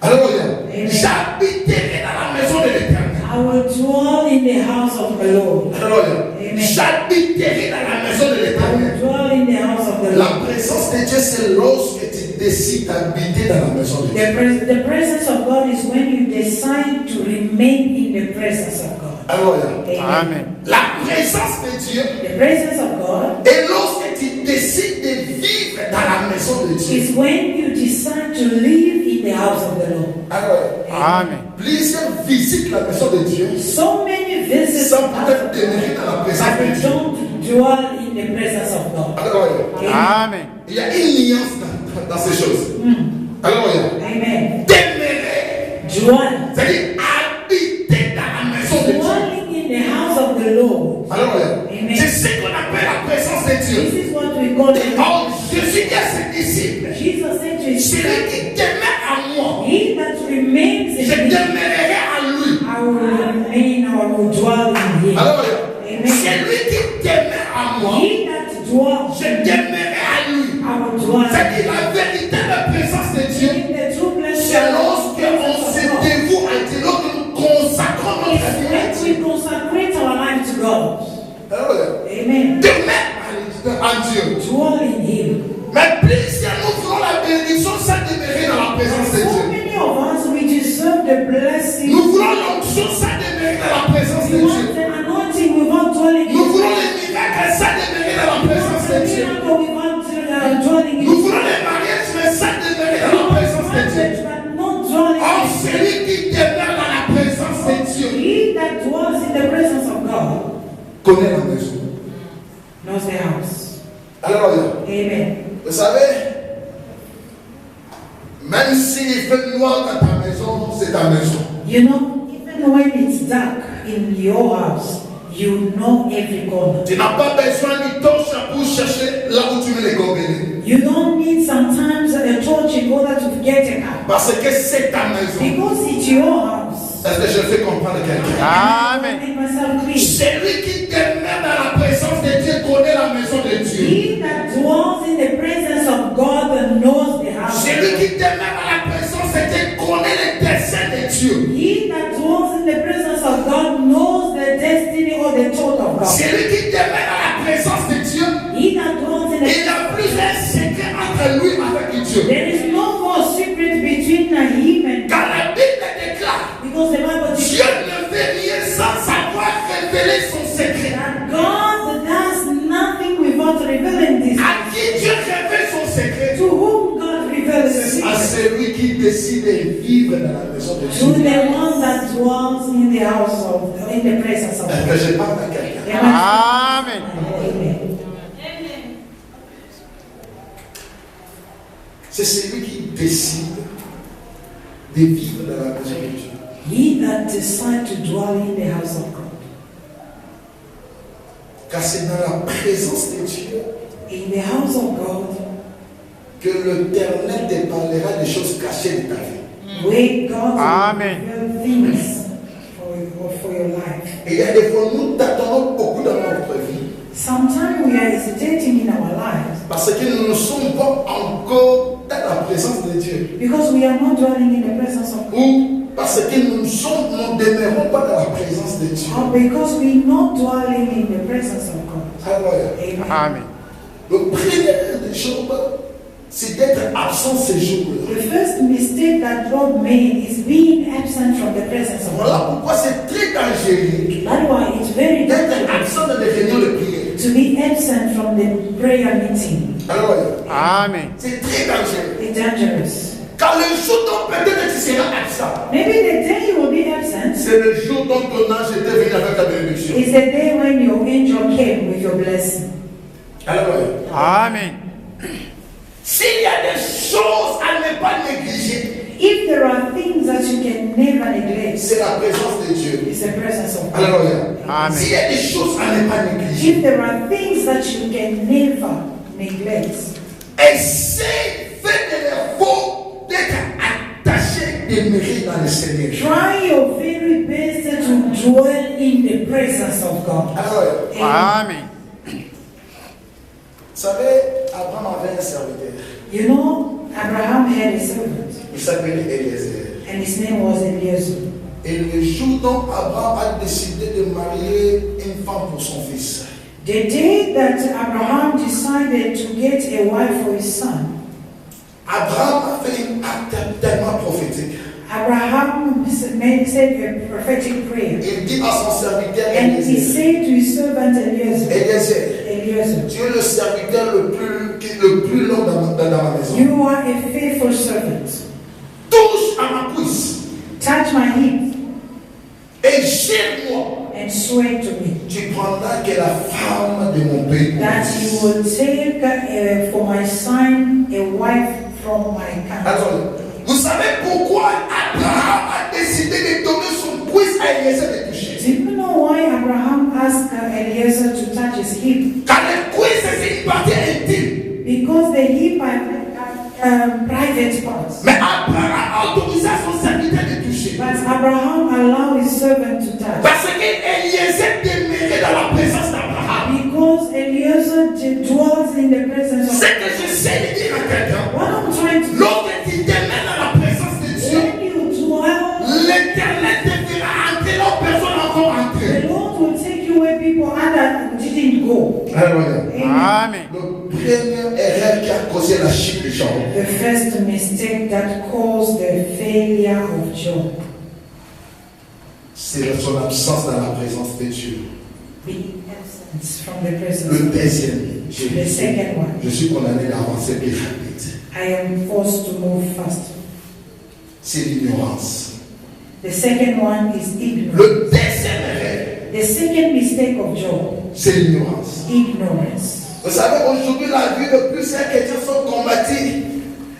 A: Alléluia.
B: Amen.
A: J'habiterai dans la maison de l'Éternel.
B: I will dwell in the house of the Lord.
A: Alléluia.
B: Amen.
A: J'habiterai dans la maison de
B: I will
A: l'Éternel.
B: dwell in the house of the
A: La
B: Lord.
A: présence de Dieu, c'est lorsque tu décides d'habiter dans la maison de Dieu.
B: The presence of God is when you decide to remain in the presence of God.
A: Alléluia.
C: Amen.
A: La présence de Dieu
B: The presence of God
A: est lorsque tu décides de vivre dans la maison de Dieu.
B: is when you decide to live in the house of the Lord.
A: Alléluia.
C: Amen.
A: Plusieurs visitent la maison de Dieu
B: So many visits
A: sans peut-être demeurer dans la présence
B: but
A: de
B: they
A: Dieu.
B: don't dwell in the presence of God.
A: Alléluia.
C: Amen.
A: Il y a une nuance dans ces choses. Alléluia.
B: Amen.
A: Demeurer,
B: Dwell.
A: c'est-à-dire habiter dans la maison de Dieu.
B: Dwelling in the house of the Lord.
A: Alléluia.
B: Amen.
A: C'est ce qu'on appelle la présence de
B: This
A: Dieu.
B: is what we call the
A: Oh, Jésus dit à ses disciples,
B: Jesus said to his
A: celui
B: disciples,
A: qui demeure à moi,
B: he that remains
A: je
B: in me,
A: demeurerai à lui.
B: I will remain or will dwell in him.
A: Alléluia.
B: Amen.
A: Celui qui demeure à moi,
B: He that dwells,
A: je demeurerai à lui.
B: I will dwell.
A: C'est-à-dire la véritable présence de Dieu,
B: In the true blessing
A: c'est
B: of
A: lorsque on se
B: God.
A: dévoue à Dieu, lorsque nous consacrons notre
B: It's
A: vie à
B: when
A: Dieu.
B: we consecrate our life to God.
A: Alléluia.
B: Amen.
A: Demeure à Dieu.
B: Dwell in him.
A: Mais plus nous voulons la bénédiction sans demeurer dans la présence de
B: So
A: Dieu.
B: many of us, we deserve the blessing.
A: Nous voulons l'onction sans demeurer dans la présence de
B: We want
A: Dieu.
B: the anointing without dwelling in
A: Nous
B: his
A: voulons les miracles sans demeurer dans la présence de Dieu.
B: miracle without dwelling in
A: Nous
B: his
A: voulons les mariages mais sans demeurer dans la présence de Dieu.
B: but not dwelling
A: Or
B: in
A: celui qui demeure dans la présence de Dieu
B: He that dwells in the presence of God
A: connaît la maison.
B: knows the house.
A: Alléluia.
B: Amen.
A: Vous savez, même s'il fait noir dans ta maison, c'est ta maison.
B: You know, even when it's dark in your house, you know every corner.
A: Tu n'as pas besoin de torche pour chercher là où tu mets les gobelets.
B: You don't need sometimes a torch in order to get a car.
A: Parce que c'est ta maison.
B: Because it's your house.
A: Est-ce que je fais comprendre quelqu'un?
C: Amen.
B: I make myself clear.
A: Celui qui demeure dans la présence de Dieu connaît la maison de Dieu.
B: He that dwells in the presence of God knows the house.
A: Celui qui demeure dans la présence de Dieu connaît les desseins de Dieu.
B: He that dwells in the presence of God knows the destiny or the thought of God.
A: Celui qui demeure dans la présence de Dieu,
B: He that dwells in the
A: il n'y a plus un secret entre lui et avec Dieu.
B: There is no more secret between him and
A: Car
B: God.
A: la Bible déclare,
B: Because the Bible
A: Dieu
B: declares
A: ne fait rien sans savoir révéler son secret.
B: that God does nothing without revealing this.
A: À qui Dieu révèle son secret?
B: To whom God reveals his
A: À
B: secret.
A: celui qui décide de vivre dans la maison de
B: To
A: Dieu.
B: the one that dwells in the house of, in the presence of
A: Est-ce
B: God.
A: que je parle à quelqu'un?
C: Amen.
B: Amen.
A: C'est celui qui décide de vivre dans la maison de Dieu.
B: He that decides to dwell in the house of God.
A: Car c'est dans la présence de Dieu
B: In the house of God,
A: que l'Éternel te parlera des choses cachées de ta vie.
B: where God
C: Amen.
B: will reveal things for your life.
A: Et il y a des fois, nous t'attendons beaucoup dans notre vie
B: Sometimes we are hesitating in our lives
A: parce que nous ne sommes pas encore dans la présence de Dieu.
B: because we are not dwelling in the presence of God.
A: Ou parce parce que nous ne demeurons pas dans la présence de Dieu.
B: Or because we're not dwelling in the presence of God.
A: Alléluia.
B: Amen.
C: Amen.
A: Le premier des Job, c'est d'être absent ces jours-là.
B: The first mistake that Job made is being absent from the presence of
A: Voilà
B: God.
A: pourquoi c'est très dangereux
B: That's why it's very
A: d'être
B: dangerous
A: absent dans les réunions de prière.
B: to be absent from the prayer meeting.
A: Alléluia.
C: Amen.
A: C'est très dangereux.
B: It's dangerous.
A: Car le jour dont peut-être tu seras absent,
B: Maybe the day you will be absent
A: c'est le jour dont ton ange était venu avec ta bénédiction.
B: is the day when your angel came with your blessing.
A: Alléluia.
C: Amen.
A: S'il y a des choses à ne pas négliger,
B: If there are things that you can never neglect,
A: c'est la présence de Dieu.
B: it's the presence of God.
A: Alléluia.
C: Amen.
A: S'il y a des choses à ne pas négliger,
B: If there are things that you can never neglect,
A: essaie, fais de l'effort d'être attaché, demeurer dans le Seigneur.
B: try your very best to dwell in the presence of God.
A: Alléluia.
B: Amen.
C: Amen.
A: Vous savez, Abraham avait un serviteur.
B: You know, Abraham had a servant,
A: Il s'appelait Eliezer.
B: and his name was Eliezer.
A: Et le jour dont Abraham a décidé de marier une femme pour son fils,
B: The day that Abraham decided to get a wife for his son,
A: Abraham a fait un acte tellement prophétique.
B: Abraham said a prophetic prayer.
A: Il dit à son serviteur
B: And he
A: Eliezer,
B: said to his servant Eliezer,
A: Eliezer, tu es le serviteur le plus long dans ma maison.
B: you are a faithful servant.
A: Touche à ma cuisse
B: Touch my hip
A: et jure-moi,
B: and swear to me
A: tu prendras que la femme de mon pays pour
B: that
A: mon
B: you
A: fils.
B: will take for my son a wife from my country.
A: Attendez, vous savez pourquoi Abraham a décidé de donner son cuisse à Eliezer de toucher?
B: Do you know why Abraham asked Eliezer to touch his hip?
A: Car le cuisse c'est une partie intime.
B: Because the hip are private parts.
A: Mais Abraham a autorisé à son serviteur de toucher.
B: But Abraham allowed his servant to touch.
A: Parce que Eliezer demeurait dans la présence d'Abraham.
B: Because Eliezer dwells in the presence of
A: Ce que j'essaie de dire à quelqu'un,
B: What I'm trying to
A: lorsque tu demeures dans la présence de Dieu,
B: when you dwell,
A: l'Éternel te fera entrer là où personne n'a encore entré.
B: the Lord will take you where people other didn't go.
A: Alléluia.
C: Amen.
A: Le premier erreur qui a causé la chute de Job,
B: The first mistake that caused the failure of Job,
A: c'est son absence dans la présence de Dieu.
B: being absent from the presence
A: Le
B: of God.
A: deuxième,
B: The second one,
A: je suis condamné d'avancer plus rapide.
B: I am forced to move fast.
A: C'est l'ignorance.
B: The second one is ignorance.
A: Le deuxième erreur,
B: The second mistake of Job,
A: c'est l'ignorance.
B: ignorance.
A: Vous savez, aujourd'hui, la vie de plusieurs chrétiens sont combattus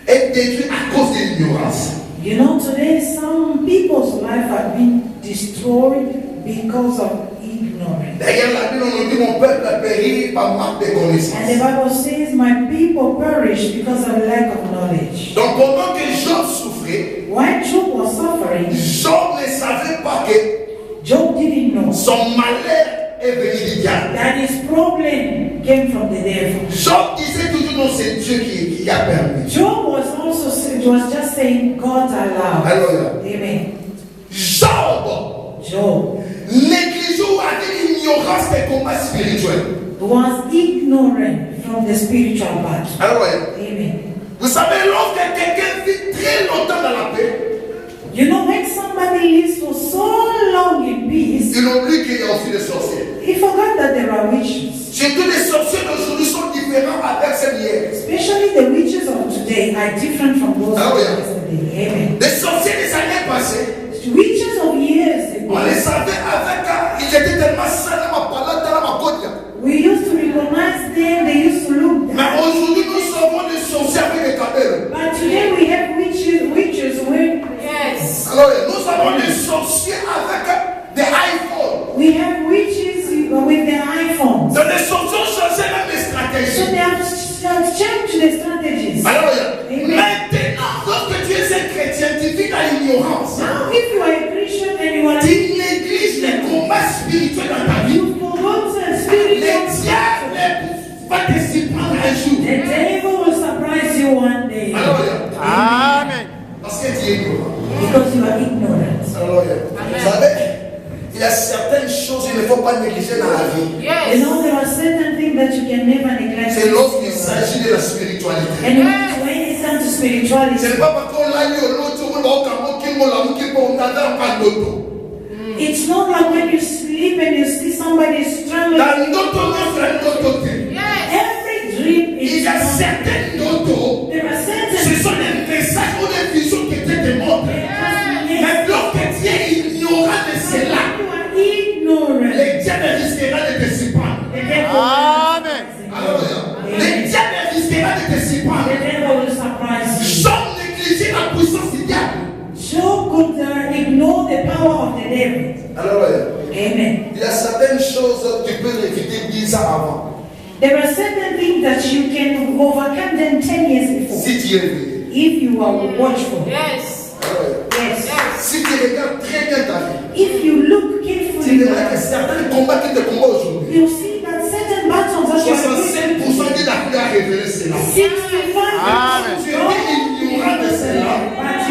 A: et détruits à cause de l'ignorance.
B: You know, today some people's life have been destroyed because of ignorance.
A: D'ailleurs, la Bible nous dit mon peuple a péri par manque de
B: And the
A: connaissances.
B: Bible says, my people perish because of lack of knowledge.
A: Donc, pendant que Job souffrait,
B: While Job was suffering,
A: Job ne savait pas que
B: Job didn't know
A: son malheur est venu du diable.
B: that his problem came from the devil.
A: Job disait toujours non, c'est Dieu qui a permis.
B: Job was just saying, God allowed.
A: Alléluia.
B: Amen.
A: Job
B: Job
A: négligeait ou avait l'ignorance des combats spirituels.
B: was ignorant from the spiritual battle.
A: Alléluia.
B: Amen.
A: Vous savez, lorsque quelqu'un vit très longtemps dans la paix,
B: You know, when somebody lives for so long in peace,
A: il oublie qu'il y a aussi des sorciers.
B: he forgot that there are witches.
A: Surtout les sorciers d'aujourd'hui sont différents avec celles d'hier.
B: Especially the witches of today are different from those
A: Oh,
B: of
A: yeah.
B: yesterday. Amen.
A: Les sorciers des années passées,
B: Witches of years ago,
A: on les savait avec, ils étaient tellement sales, ma palade, ma côte.
B: we used to recognize them, they used to look
A: Mais
B: down.
A: aujourd'hui, nous savons des sorciers avec des cabelles.
B: But today we have witches with, yes.
A: Alors, nous avons des sorciers avec des iPhones.
B: We have witches with their iPhones.
A: Donc, les sorciers ont changé même les
B: So
A: stratégies.
B: they have changed the strategies.
A: Alors,
B: Amen.
A: maintenant, lorsque tu es un chrétien, tu vis dans l'ignorance.
B: Now, if you are a Christian and you are
A: Tu négliges les combats spirituels dans ta vie.
B: you forgot the
A: Le
B: spiritual
A: diable va te surprendre un jour.
B: the devil will surprise you one day
A: Alors,
C: Amen.
A: parce que tu es ignorant.
B: because you are ignorant.
A: Alléluia. Vous savez, il y a certaines choses qu'il ne faut pas négliger dans la vie.
B: You know, there are certain things that you can never neglect.
A: C'est lorsqu'il s'agit de la spiritualité.
B: And when it comes to
A: Ce
B: spirituality,
A: n'est pas parce qu'on l'a eu au lot, on a l'auto.
B: it's not like when you sleep and you see somebody struggling.
A: Dans l'auto,
B: Every dream
A: il
B: is
A: y a
B: different.
A: certaines autos.
B: There are
A: Ce
B: certain
A: sont des messages ou des visions qui te démontrent. Mais lorsque tu es ignorant de cela,
B: you are ignorant.
A: les diables risqueront de te surprendre.
B: The devil
C: Amen.
A: Alléluia. Les diables risqueront de te surprendre.
B: the devil will surprise you.
A: Job négligeait la puissance du diable.
B: Job could ignore the power of the devil.
A: Alléluia.
B: Amen.
A: Il y a certaines choses que tu peux éviter 10 ans avant.
B: There are certain things that you can overcome them 10 years before.
A: Si tu es éveillé.
B: If you are watchful.
D: Yes.
A: Alléluia.
B: Yes.
A: Si tu regardes très bien ta vie,
B: If you look
A: tu
B: carefully,
A: verras que certains combats qui te combattent aujourd'hui,
B: you'll see that certain battles that you are
A: 65% qui t'a révélé cela.
B: 65
C: Amen.
A: Tu es ignorant de cela.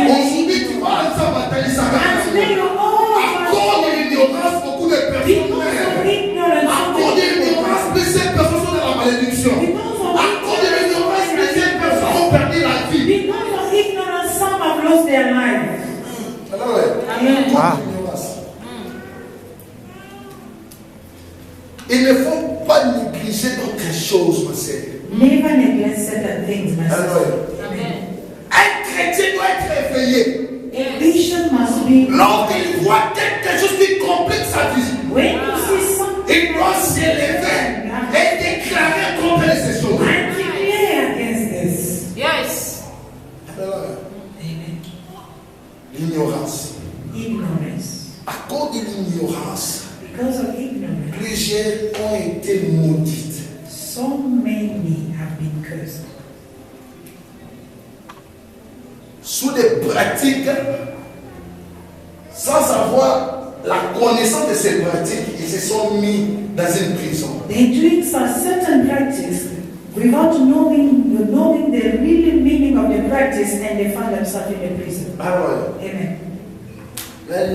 A: Aujourd'hui, tu vas entrer en bataille, ça va
B: And today
A: t'arriver.
B: you're
A: À cause de l'ignorance, beaucoup de personnes
B: because
A: meurent.
B: of ignorance.
A: À cause de l'ignorance, plusieurs personnes sont dans la malédiction. À cause de l'ignorance, plusieurs personnes ont perdu la vie.
B: Because of ignorance, some have lost their lives.
A: Alors, ouais.
B: Amen.
A: À cause de l'ignorance. Il ne faut pas négliger d'autres choses, ma sœur.
B: Never neglect certain things, my
A: Alors,
B: sister.
A: ouais.
D: Amen.
A: Un chrétien doit être réveillé.
B: A Christian must be.
A: Lorsqu'il voit quelque chose qui complique sa vie,
B: When you see something,
A: il doit s'élever et déclarer contre ces choses.
B: I declare against this.
D: Yes.
A: Alors,
B: Amen.
A: l'ignorance.
B: Ignorance.
A: À cause de l'ignorance,
B: Because of ignorance,
A: plusieurs ont été maudites.
B: so many have been cursed.
A: Sous des pratiques, sans avoir la connaissance de ces pratiques, ils se sont mis dans une prison.
B: They're doing some certain practice without knowing the real meaning of the practice, and they find themselves in a prison.
A: Alors,
B: Amen.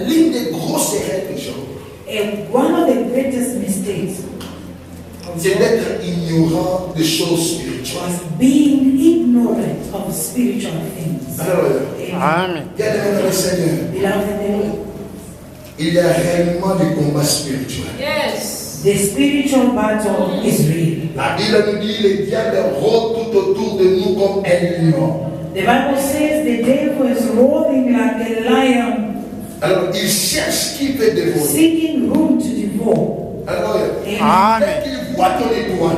A: l'une des grosses erreurs des gens,
B: And one of the greatest mistakes
A: c'est d'être ignorant des choses spirituelles.
B: was being ignorant of spiritual things.
A: Alors,
B: Amen.
C: Amen.
A: bien aimé le Seigneur,
B: Beloved in the Lord,
A: il y a réellement des combats spirituels.
D: Yes.
B: the spiritual battle is real.
A: La Bible nous dit les diables rôdent tout autour de nous comme un lion.
B: The Bible says the devil is roaring like a lion,
A: Alors, il cherche qui peut dévorer.
B: seeking room to devour.
A: Alors,
B: Amen.
A: dès qu'il voit ton étoile,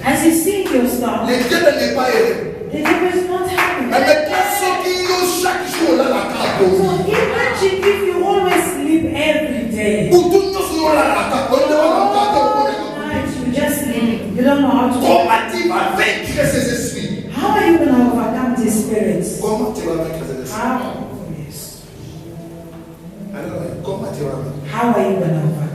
B: As you see your star,
A: le diable n'est pas heureux.
B: the devil is not happy.
A: Mais maintenant, ceux qui ont chaque jour là la carte
B: So
A: pour
B: imagine if you always sleep every day.
A: Pour tout le monde là la carte, on demande la carte,
B: All night you just sleep. You don't know how to.
A: comment tu vas vaincre ces esprits?
B: How are you going to overcome these spirits?
A: Comment tu vas vaincre ces esprits?
B: How? Yes.
A: Alors, comment tu vas vaincre?
B: How are you going to overcome?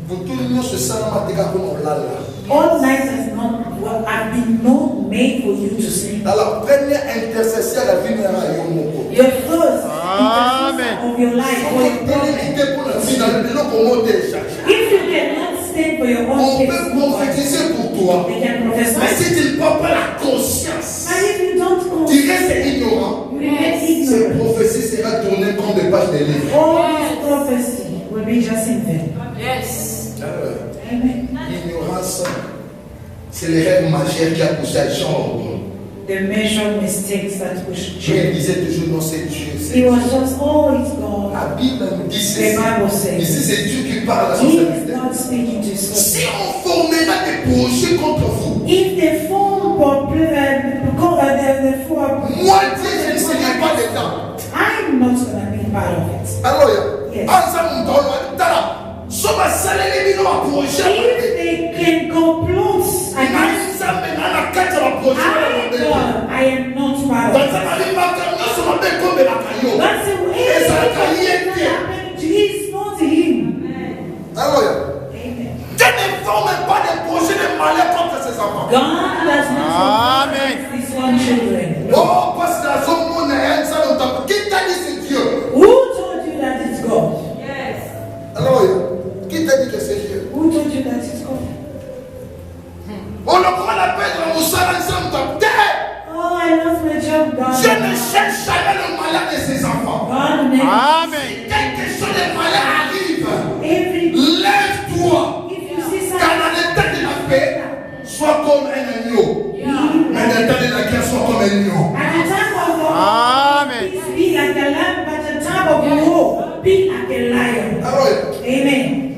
A: Pour tout le monde, ce sang m'a dit qu'on l'a là.
B: All night has not have been not made for you to sleep.
A: Dans la première intercession, la vie n'ira pas Yomoko.
B: Your first
C: Amen.
B: intercession of your life for your problem.
A: Pour la vie, dans le nom comment déjà.
B: If you cannot stand for your
A: On
B: own
A: peut
B: case,
A: prophétiser pour toi.
B: they can
A: Mais
B: prophesy.
A: si tu ne prends pas la conscience,
B: But if you don't
A: tu
B: know,
A: restes ignorant.
B: you remain
A: Ces
B: ignorant.
A: prophéties sera tournées comme des pages de livres.
B: All this prophecy will be just in vain.
D: Yes.
A: Alors,
B: Amen.
A: l'ignorance, c'est les règles majeures qui a poussé à Jean.
B: The measure mistakes that push
A: Dieu
B: you.
A: disait toujours non, c'est Dieu.
B: It
A: c'est
B: was just, oh, it's God.
A: La Bible nous dit
B: The
A: ceci.
B: Bible
A: Ici,
B: says,
A: c'est Dieu qui parle à son
B: He is
A: serviteur.
B: not speaking to his
A: Si
B: servant.
A: on formera des projets contre vous,
B: If they form
A: moi, Dieu, je ne serai pas dedans.
B: I'm not going to be part of it.
A: Alors,
B: Yes.
A: ensemble, nous allons Soma salele bino wa projet.
B: If they can complot against I am not part of it. That's the way it's happening to He's not him. Amen. God does not
C: Amen.
B: force His own children.
A: Oh, pasteur, son monde est un salon. Qui t'a dit c'est Dieu?
B: Who told you that it's God? Amen.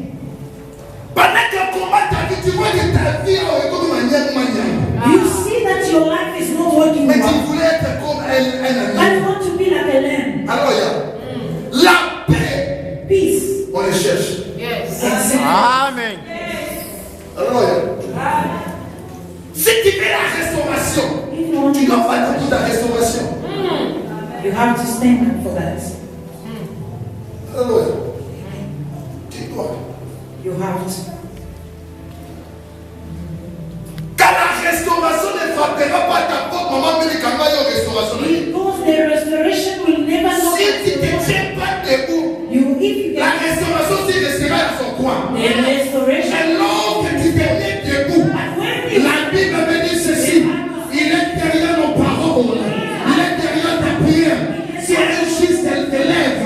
A: Pendant que combat ta vie, tu vois que ta vie est comme manière.
B: You see that your life is not working
A: Mais tu
B: well.
A: voulais être comme un
B: But
A: ami.
B: you want to be like a lamb.
A: Alors, il y a la paix.
B: Peace.
A: On les cherche.
D: Yes.
C: Amen.
A: Alors, si tu fais la restauration,
B: If you want
A: tu dois
B: to,
A: faire toute la restauration.
B: you have to stand up for that.
A: Alors, tu dois.
B: You have to.
A: Quand la restauration ne frappera pas ta porte, maman, mais les campagnes de restauration.
B: Because the restoration will never know.
A: Si tu ne te tiens pas debout,
B: If you
A: la
B: get
A: restauration s'y restera dans son coin.
B: the restoration,
A: Mais lorsque tu te mets debout, la Bible me dit ceci. Il est derrière nos paroles. Il est derrière ta prière. Si un juste elle te lève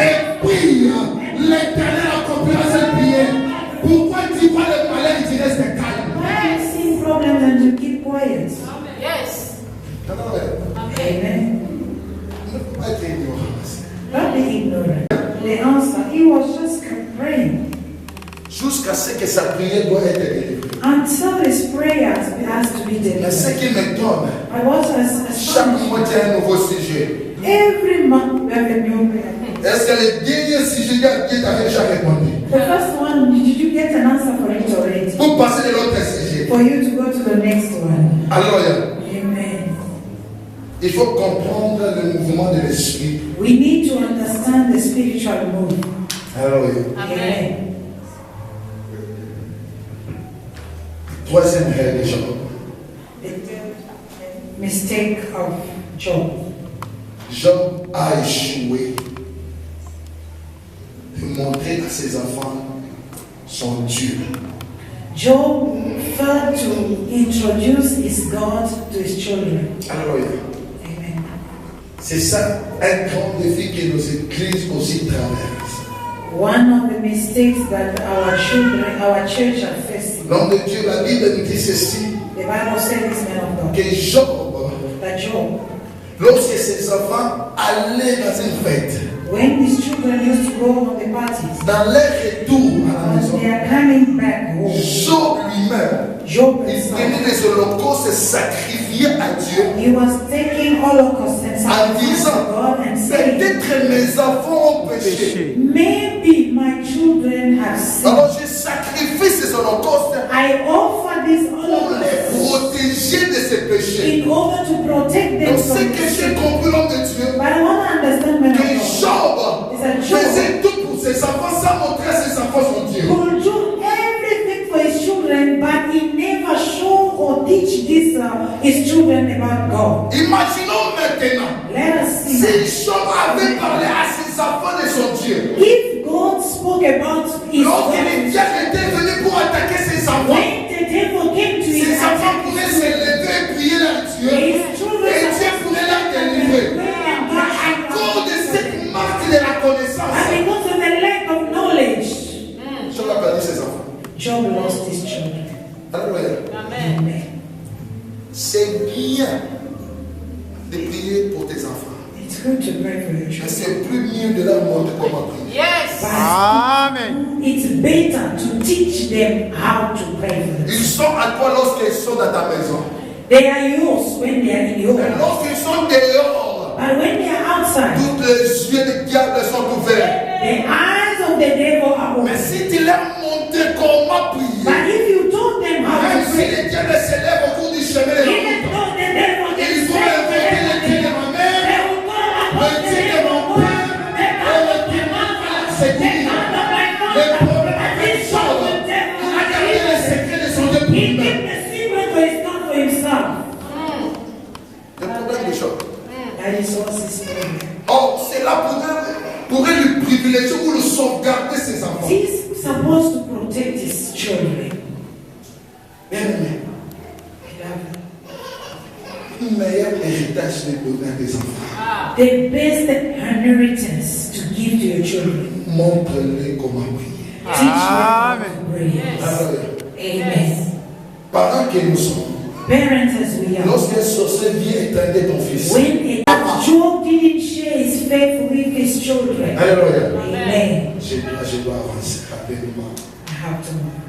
A: et prie, l'Éternel accomplira cette prière. Pourquoi tu vois le malheur et tu restes calme?
B: why you see problems and you keep quiet?
D: Yes.
B: Amen.
A: Ne faut pas être ignorant.
B: Don't be ignorant. The answer, he was just praying
A: Jusqu'à ce que sa prière doit être délivrée.
B: until his prayers has to be
A: Mais ce
B: delivered.
A: qui m'étonne,
B: I was
A: chaque
B: astonished.
A: mois il y a un nouveau sujet.
B: Every month we have a new prayer.
A: Est-ce que le dernier sujet Dieu t'avait déjà répondu?
B: The first one, did you get an answer for it already?
A: Pour passer de l'autre sujet.
B: For you to go to the next one.
A: Alors,
B: Amen.
A: il faut comprendre le mouvement de l'esprit.
B: We need to understand the spiritual move.
A: Alors,
B: Amen.
A: troisième règle de Job.
B: The mistake of Job.
A: Job a échoué de montrer à ses enfants son Dieu.
B: Job failed to introduce his God to his children.
A: Alléluia.
B: Amen.
A: C'est ça un grand défi que nos églises aussi traversent.
B: One of the mistakes that our children, our church are facing.
A: L'homme de Dieu, la Bible nous dit ceci,
B: The Bible says this man of God.
A: que Job,
B: That Job,
A: lorsque ses enfants allaient dans une fête,
B: when his children used to go on the parties,
A: dans leur retour à la
B: when
A: maison,
B: they are coming back home,
A: Job lui-même,
B: Job
A: il
B: himself,
A: prenait des holocaustes sacrifiés à Dieu
B: he was taking holocaust and
A: en
B: sacrifice to
A: disant,
B: God and saying,
A: peut-être mes enfants ont péché.
C: Péché.
B: maybe my children have sinned.
A: Alors je sacrifie ces holocaustes
B: I offer this
A: pour les
B: holocaust
A: protéger de ces péchés.
B: in order to protect them
A: Donc
B: from
A: ce que
B: sin.
A: j'ai compris l'homme de Dieu,
B: But I want to understand man of
A: que
B: God.
A: Job faisait tout pour ses enfants sans montrer à ses enfants son Dieu.
B: Could do everything for his children, but he never show or teach his children about God.
A: Imaginons maintenant,
B: Let us see.
A: si Job avait parlé à ses enfants de son Dieu,
B: If God spoke about his
A: lorsque les
B: God,
A: diables étaient venus pour attaquer ses enfants,
B: when the devil came to his
A: ses enfants
B: attack,
A: pourraient se lever et prier leur Dieu,
B: his children
A: et Dieu pourrait leur délivrer.
B: and
A: Mais à cause de cette marque de la connaissance,
B: because of the lack of knowledge,
A: Job a perdu ses enfants.
B: Job lost his children.
A: Alléluia.
D: Amen.
B: Amen.
A: C'est bien de prier pour tes enfants.
B: It's good to pray for your
A: Mais
B: children.
A: c'est plus mieux de leur montrer comment prier.
D: Yes.
C: Amen.
B: It's better to teach them how to pray for them.
A: Ils sont à toi lorsqu'ils sont dans ta maison.
B: They are yours when they are in your
A: Mais
B: house.
A: lorsqu'ils sont dehors,
B: But when they are outside,
A: tous les yeux des diables sont ouverts.
B: the eyes of the devil are
A: Mais
B: open.
A: si tu leur montres comment prier,
B: But if you told them how
A: même
B: to
A: si
B: pray,
A: les diables se lèvent au cours du chemin de la
B: even
A: route,
B: though the devil
A: ils
B: is
A: vont invoquer le Dieu de ma mère,
B: they will call upon
A: le
B: the
A: Dieu de
B: name
A: mon
B: of
A: père,
B: God.
A: et le Dieu de ma Seigneur. Les problèmes avec Job, il a gardé le secret de son Dieu pour
B: He
A: lui-même.
B: kept the secret for his God for himself.
A: Le problème de Job.
B: That is what his problem.
A: Or, cela pourrait lui privilégier ou le sauvegarder ses enfants.
B: He's supposed to protect his children.
A: Bien-aimé, le meilleur héritage de donner à tes enfants.
B: The best inheritance to give to your children.
A: Montre-les comment prier.
B: Teach them how
C: Amen.
B: to pray.
A: Alléluia.
B: Amen.
A: Parents que nous sommes,
B: Parents as we are.
A: lorsqu'un sorcier vient éteindre ton fils,
B: When Job didn't share his faith with his children.
A: Alléluia.
B: Amen.
A: je dois avancer rapidement.
B: I have to move.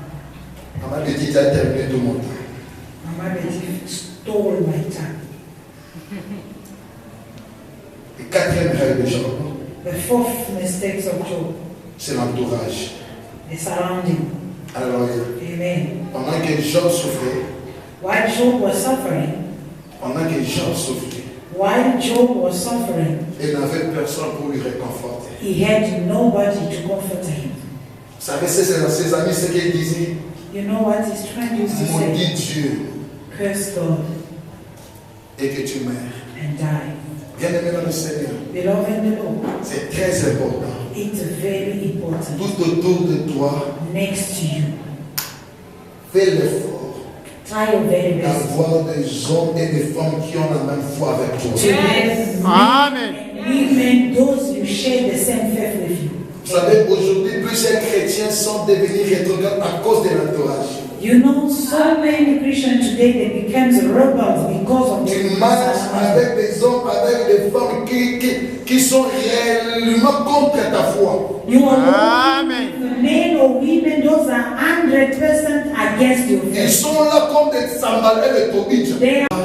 A: Maman me dit, tu as terminé tout mon temps.
B: Mama Betty stole my time.
A: Et quatrième règle de Job,
B: The fourth mistake of Job,
A: c'est l'entourage.
B: the surrounding.
A: Alléluia.
B: Amen.
A: Pendant que Job souffrait,
B: While Job was suffering,
A: il n'avait personne pour lui réconforter.
B: he had nobody to comfort him.
A: Vous savez, ses amis, ce qu'ils disaient,
B: You know what his friend used to say?
A: maudit Dieu
B: Curse God
A: et que tu meurs.
B: and die.
A: Bien-aimé dans le Seigneur,
B: Beloved in the Lord,
A: c'est très important.
B: it's very important.
A: Tout autour de toi,
B: Next to you,
A: fais l'effort
B: try your very best
A: d'avoir des hommes et des femmes qui ont la même foi avec toi.
B: to have
C: Amen.
B: women, those you share the same faith with you.
A: Vous savez, aujourd'hui, plusieurs chrétiens sont devenus rétrogrades à cause de l'entourage.
B: You know, so many Christians today, they become rebels because of
A: Tu marches avec des hommes, avec des femmes qui sont réellement contre ta foi.
B: You are
C: Amen.
B: the men or women, those are 100% against your
A: Ils
B: faith.
A: sont là comme des Sambal et des Tobit.
B: They are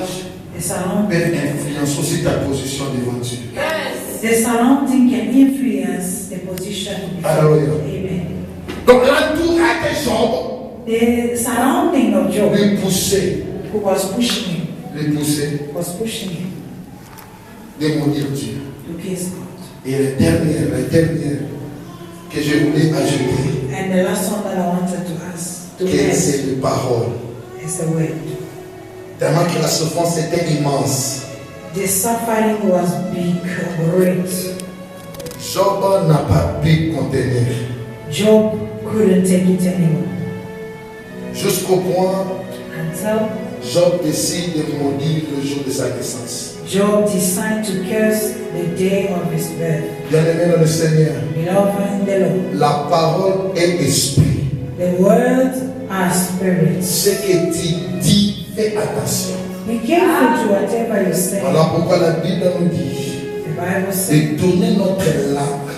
B: the surrounding.
A: Peuvent influencer aussi ta position devant Dieu.
B: The surrounding can influence the position.
A: Hallelujah.
B: Amen.
A: Donc l'entourage de Job
B: The surrounding of Job,
A: lui poussait,
B: who was pushing him,
A: was pushing de maudire Dieu.
B: to kiss God.
A: Et la dernière que je voulais ajouter,
B: And the last one that I wanted to ask, to
A: que
B: ask,
A: c'est la parole.
B: is the word.
A: Tellement que la souffrance était immense.
B: The suffering was big, great.
A: Job n'a pas pu contenir.
B: Job couldn't take it anymore.
A: Jusqu'au point,
B: Until
A: Job décide de maudire le jour de sa naissance.
B: Job decided to curse the day of his birth.
A: Bien-aimé dans le Seigneur,
B: Beloved in the Lord,
A: la parole est esprit.
B: the words are spirits.
A: Ce que tu dis, fais attention.
B: Be careful to whatever you say.
A: Voilà pourquoi la Bible nous dit
B: The Bible says,
A: de tourner notre langue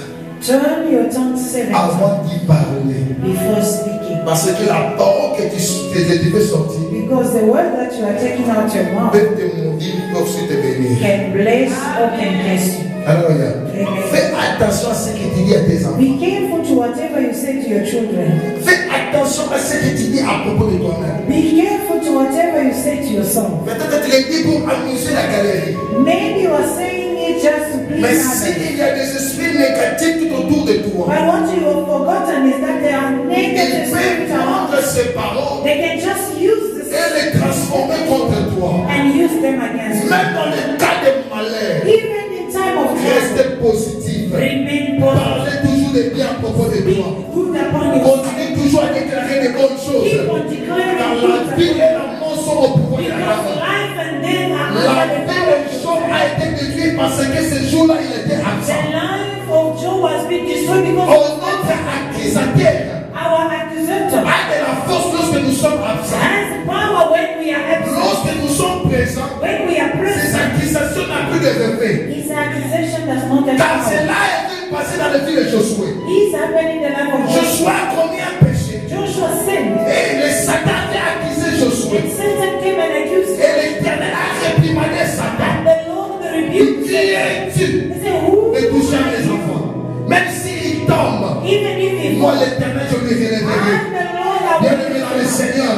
B: turn your tongue 7 times
A: avant d'y parler.
B: before speaking.
A: Parce que la parole que tu fais sortir
B: Because the word that you are taking out your mouth
A: peut te maudire, peut aussi te bénir.
B: can bless or can curse you.
A: Alléluia.
B: Amen.
A: Fais attention à ce que tu dis à tes enfants.
B: Be careful to whatever you say to your children.
A: Fais attention à ce que tu dis à propos de toi-même.
B: Be careful to whatever you say to yourself.
A: Peut-être tu le dis pour amuser la galerie.
B: Maybe you are saying it just to
A: Mais
B: please others.
A: s'il y a des esprits négatifs tout autour de toi,
B: But what you have forgotten is that there are
A: ils
B: negative
A: peuvent
B: spirits around.
A: prendre ces paroles
B: They can just use this
A: et les transformer contre toi.
B: and use them against you.
A: Même dans les cas de malheur,
B: Even in time of trouble,
A: reste positif.
B: remain positive.
A: Parlez toujours de bien à propos de
B: Be
A: toi.
B: good upon yourself.
A: Continue toujours à déclarer de bonnes choses.
B: Keep on declaring
A: Car
B: good
A: la vie et la mort sont au pouvoir de la
B: because
A: parole.
B: life and death are
A: La
B: under the
A: vie
B: power
A: de Job a été détruite parce que ce jour-là, il était
B: The
A: absent.
B: life of Job has been destroyed because
A: Oh, notre accusateur
B: our accusator
A: a de la force lorsque nous sommes absents.
B: has power when we are absent.
A: Lorsque nous sommes présents,
B: When we are
A: ces
B: present,
A: accusations n'ont plus de effet.
B: his accusation does not have
A: Car
B: power.
A: cela est venu passer dans le vie de Josué.
B: This happened in the life of Joshua.
A: Josué a commis un péché.
B: Joshua sinned.
A: Et le Satan a accusé Josué.
B: And Satan came and accused him.
A: Et l'Éternel a réprimandé Satan.
B: And the Lord rebuked
A: Qui
B: him.
A: es-tu
B: He said, who?
A: de toucher à mes enfants? Même s'il tombe,
B: Even if he
A: moi
B: falls,
A: l'Éternel, je lui révélerai.
B: I'm the Lord that
A: Bien-aimé dans le Seigneur,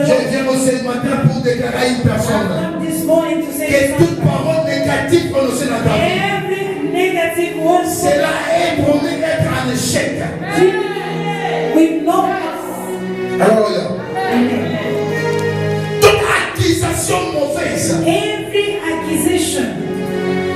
A: je viens aussi ce matin pour déclarer à une personne
B: I've come this morning to say
A: que toute
B: something.
A: parole négative prononcée dans ta vie,
B: Every negative word
A: cela est promis d'être un échec.
B: with no
A: Alléluia. Toute accusation mauvaise
B: every accusation,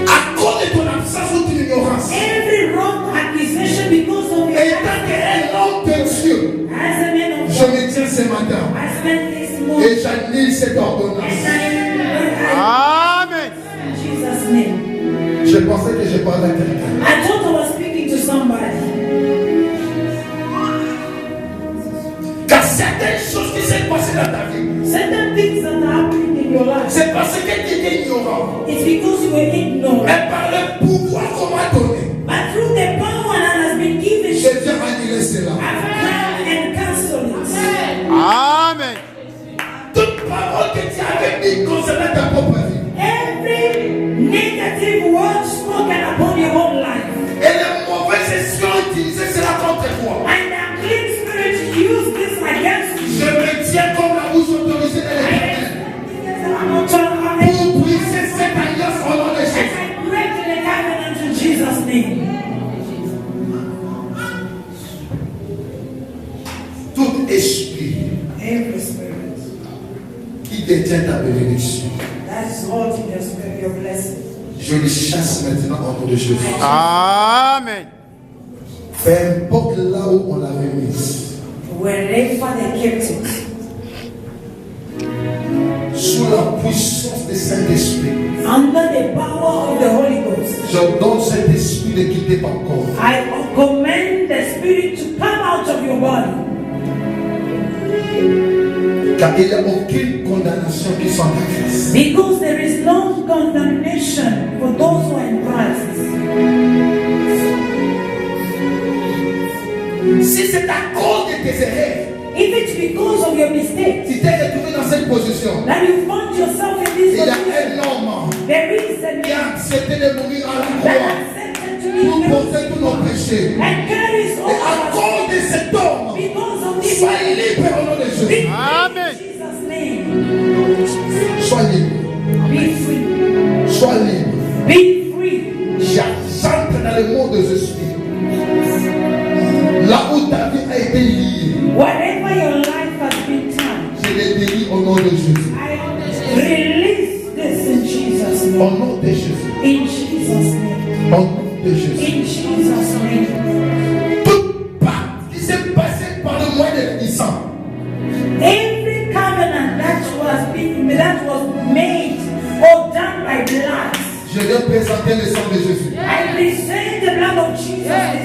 A: à cause de ton absence ou de ton ignorance,
B: every wrong accusation because of your
A: étant qu'un homme de Dieu,
B: as a man of
A: je
B: God,
A: me tiens ce matin
B: I spent this
A: et
B: morning
A: j'annule cette ordonnance.
C: Amen.
B: in Jesus' name.
A: Je pensais que je parlais à quelqu'un.
B: I thought I was speaking to somebody.
A: Car certaines choses qui s'est passées dans ta vie,
B: Certain things that are happening in your life,
A: c'est parce que tu étais ignorant.
B: it's because you were ignorant.
A: Mais par le pouvoir qu'on m'a donné,
B: But through the power that has been given,
A: je viens cela.
B: and cancel it.
C: Amen.
A: Toute parole que tu avais dit concernant ta propre vie.
B: Every negative word spoken upon your own life.
A: Et les mauvais esprits utilisaient cela contre toi.
B: And the unclean spirit use this against you.
A: Je me tiens comme la bouche autorisée de l'Éternel pour briser cette alliance au nom de Jésus.
B: I break the covenant in Jesus' name.
A: Tout esprit
B: Every spirit
A: qui détient ta bénédiction,
B: that is holding your spirit, your blessing.
A: je les chasse maintenant au nom de Jésus.
C: Amen.
A: Peu importe là où on l'avait mise,
B: Wherever they kept it,
A: sous la puissance du Saint-Esprit,
B: under the power of the Holy Ghost,
A: je donne cet esprit de quitter ton corps.
B: I command the spirit to come out of your body.
A: Car il n'y a aucune condamnation qui soit en Christ.
B: Because there is no condemnation for those who are in Christ.
A: Si c'est à cause de tes erreurs,
B: If it's because of your mistakes
A: si tu es retrouvé dans cette position,
B: that you found yourself in
A: il
B: this
A: y a
B: position,
A: un homme
B: there is a
A: qui a
B: man
A: accepté de mourir à la
B: that
A: croix
B: accepted to
A: pour
B: be
A: porter tous nos péchés.
B: and carries
A: Et
B: all
A: à
B: our
A: cause de cet homme,
B: because of this.
A: sois libre au nom de Jésus.
B: Be free
C: Amen.
B: in Jesus' name.
A: Sois libre.
B: Be free.
A: Sois libre.
B: Be free.
A: J'entre dans le monde des esprits. Là où ta vie a été liée,
B: Whatever your life has been tied,
A: je les délie au nom de Jésus.
B: I release this in Jesus'
A: Au
B: name.
A: nom de Jésus.
B: In Jesus' name.
A: Au nom de Jésus.
B: In Jesus' name.
A: Toute pacte qui s'est passée par le moyen de l'Islam,
B: Every covenant that was made or done by blood,
A: je vais présenter le sang de Jésus.
B: I present the blood of Jesus